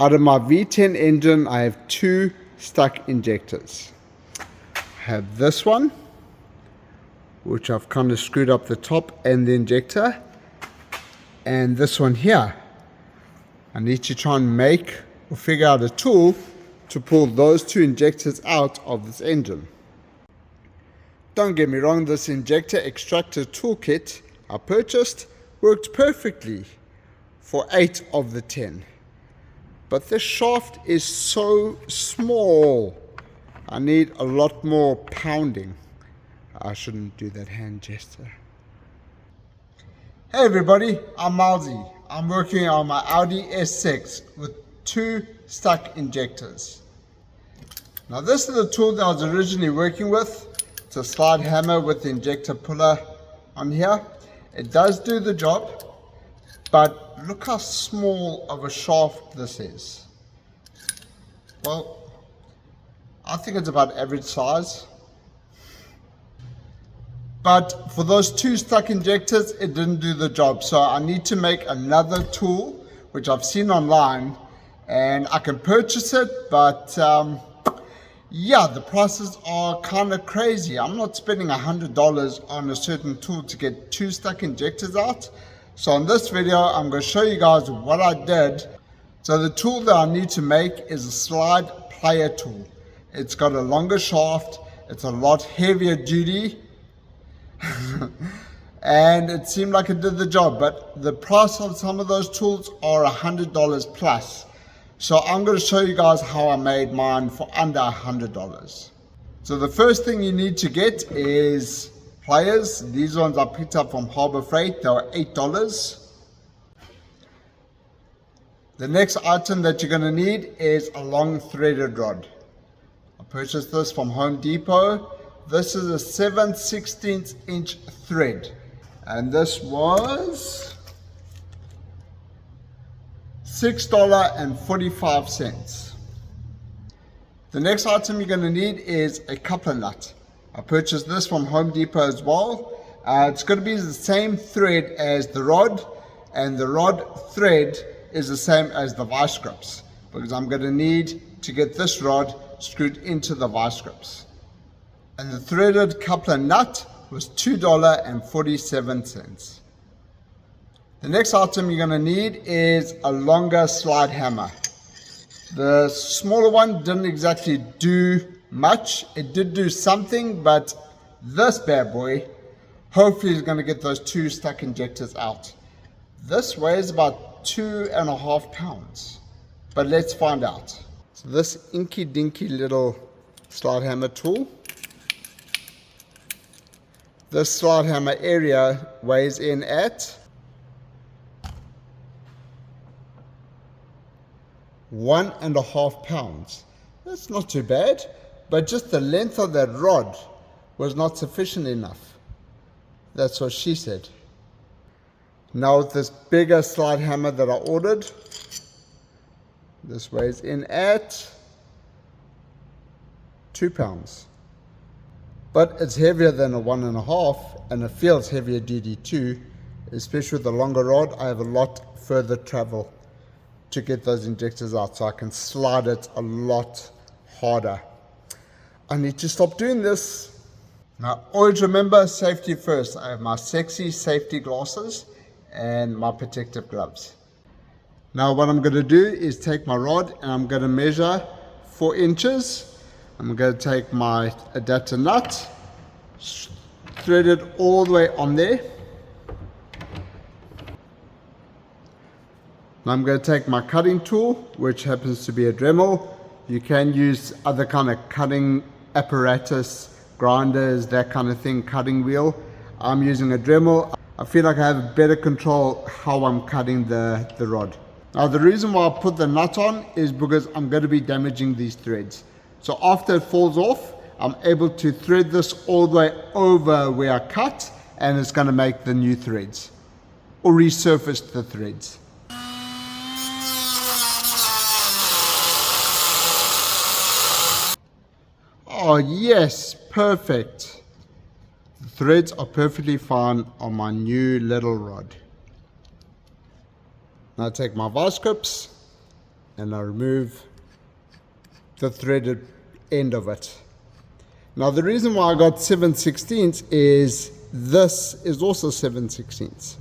Out of my V10 engine, I have two stuck injectors. I have this one, which I've kind of screwed up the top and the injector, and this one here. I need to try and make or figure out a tool to pull those two injectors out of this engine. Don't get me wrong, this injector extractor toolkit I purchased worked perfectly for 8 of the 10. But this shaft is so small. I need a lot more pounding. I shouldn't do that hand gesture. Hey everybody, I'm Milesy. I'm working on my Audi S6 with 2 stuck injectors. Now this is the tool that I was originally working with. It's a slide hammer with the injector puller on here. It does do the job, but look how small of a shaft this is. Well, I think it's about average size. But for those 2 stuck injectors, it didn't do the job. So I need to make another tool, which I've seen online, and I can purchase it, but yeah, the prices are kind of crazy. I'm not spending $100 on a certain tool to get 2 stuck injectors out. So in this video, I'm going to show you guys what I did. So the tool that I need to make is a slide plier tool. It's got a longer shaft. It's a lot heavier duty. And it seemed like it did the job, but the price of some of those tools are $100 plus. So I'm going to show you guys how I made mine for under $100. So the first thing you need to get is pliers. These ones I picked up from Harbor Freight. They were $8. The next item that you're going to need is a long threaded rod. I purchased this from Home Depot. This is a 7/16 inch thread, and this was $6.45. The next item you're going to need is a coupler nut. I purchased this from Home Depot as well. It's going to be the same thread as the rod, and the rod thread is the same as the vice grips, because I'm going to need to get this rod screwed into the vice grips. And the threaded coupler nut was $2.47. The next item you're going to need is a longer slide hammer. The smaller one didn't exactly do much. It did do something, but this bad boy hopefully is going to get those 2 stuck injectors out. This weighs about 2.5 pounds, but let's find out. So this inky dinky little slide hammer tool. This slide hammer area weighs in at 1.5 pounds. That's not too bad, but just the length of that rod was not sufficient enough. That's what she said. Now with this bigger slide hammer that I ordered, this weighs in at 2 pounds. But it's heavier than a 1.5, and it feels heavier duty too, especially with the longer rod. I have a lot further travel to get those injectors out, so I can slide it a lot harder. I need to stop doing this. Now always remember, safety first. I have my sexy safety glasses and my protective gloves. Now what I'm going to do is take my rod and I'm going to measure 4 inches. I'm going to take my adapter nut, thread it all the way on there. Now I'm going to take my cutting tool, which happens to be a Dremel. You can use other kind of cutting apparatus, grinders, that kind of thing, cutting wheel. I'm using a Dremel. I feel like I have better control how I'm cutting the rod. Now the reason why I put the nut on is because I'm going to be damaging these threads. So after it falls off, I'm able to thread this all the way over where I cut, and it's going to make the new threads, or resurface the threads. Oh yes, perfect. The threads are perfectly fine on my new little rod. Now I take my vice grips, and I remove the threaded end of it. Now the reason why I got 7/16 is this is also 7/16.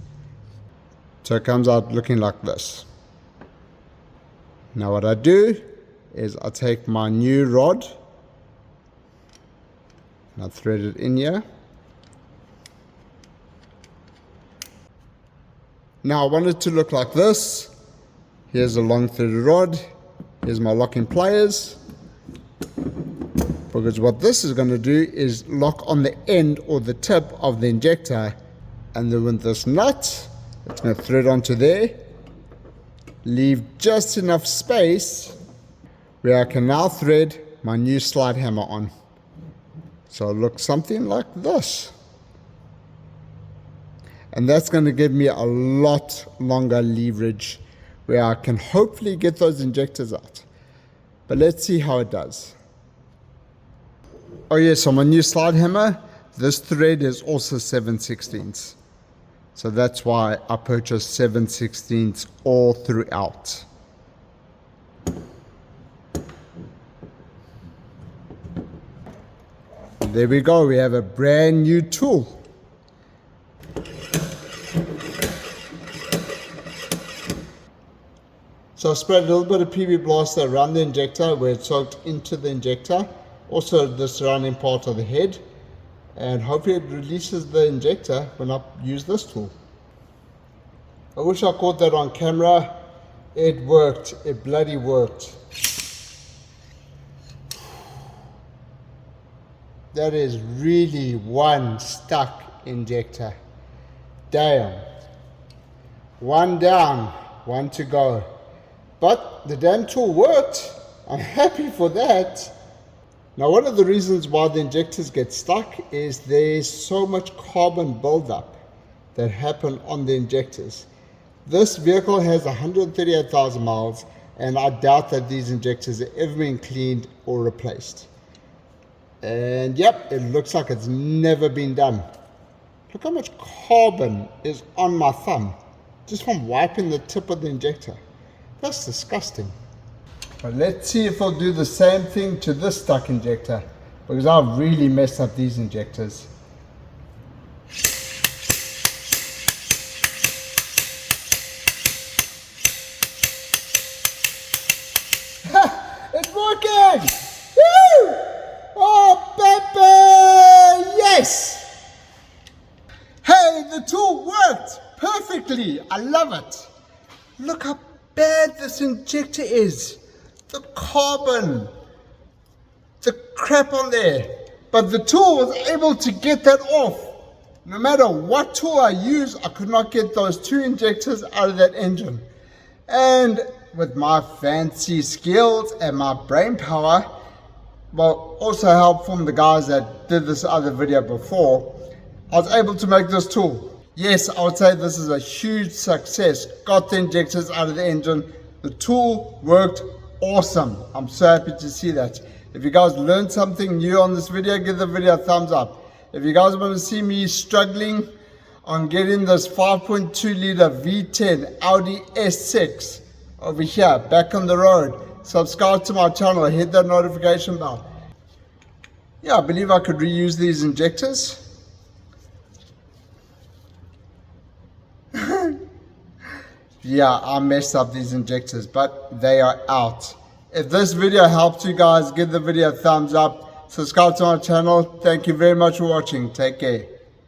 So it comes out looking like this. Now what I do is I take my new rod and I thread it in here. Now I want it to look like this. Here's a long threaded rod. Here's my locking pliers. Because what this is going to do is lock on the end or the tip of the injector, and then with this nut, it's going to thread onto there, leave just enough space where I can now thread my new slide hammer on. So it looks something like this. And that's going to give me a lot longer leverage where I can hopefully get those injectors out. But let's see how it does. Oh yes, on my new slide hammer, this thread is also 7/16. So that's why I purchased 7/16 all throughout. There we go, we have a brand new tool. So I sprayed a little bit of PB Blaster around the injector where it's soaked into the injector. Also the surrounding part of the head. And hopefully it releases the injector when I use this tool. I wish I caught that on camera. It worked. It bloody worked. That is really one stuck injector. Damn. One down, one to go. But the damn tool worked. I'm happy for that. Now one of the reasons why the injectors get stuck is there's so much carbon buildup that happen on the injectors. This vehicle has 138,000 miles and I doubt that these injectors have ever been cleaned or replaced. And yep, it looks like it's never been done. Look how much carbon is on my thumb just from wiping the tip of the injector. That's disgusting. But let's see if I'll do the same thing to this stuck injector, because I've really messed up these injectors. It's working! Woo! Oh, baby! Yes! Hey, the tool worked perfectly. I love it. Look how bad this injector is. The carbon, the crap on there. But the tool was able to get that off. No matter what tool I use, I could not get those two injectors out of that engine. And with my fancy skills and my brain power, well, also help from the guys that did this other video before, I was able to make this tool. Yes, I would say this is a huge success. Got the injectors out of the engine. The tool worked awesome. I'm so happy to see that. If you guys learned something new on this video, give the video a thumbs up. If you guys want to see me struggling on getting this 5.2 liter V10 Audi S6 over here back on the road, subscribe to my channel, hit that notification bell. Yeah, I believe I could reuse these injectors. Yeah, I messed up these injectors, but they are out. If this video helped you guys, give the video a thumbs up. Subscribe to my channel. Thank you very much for watching. Take care.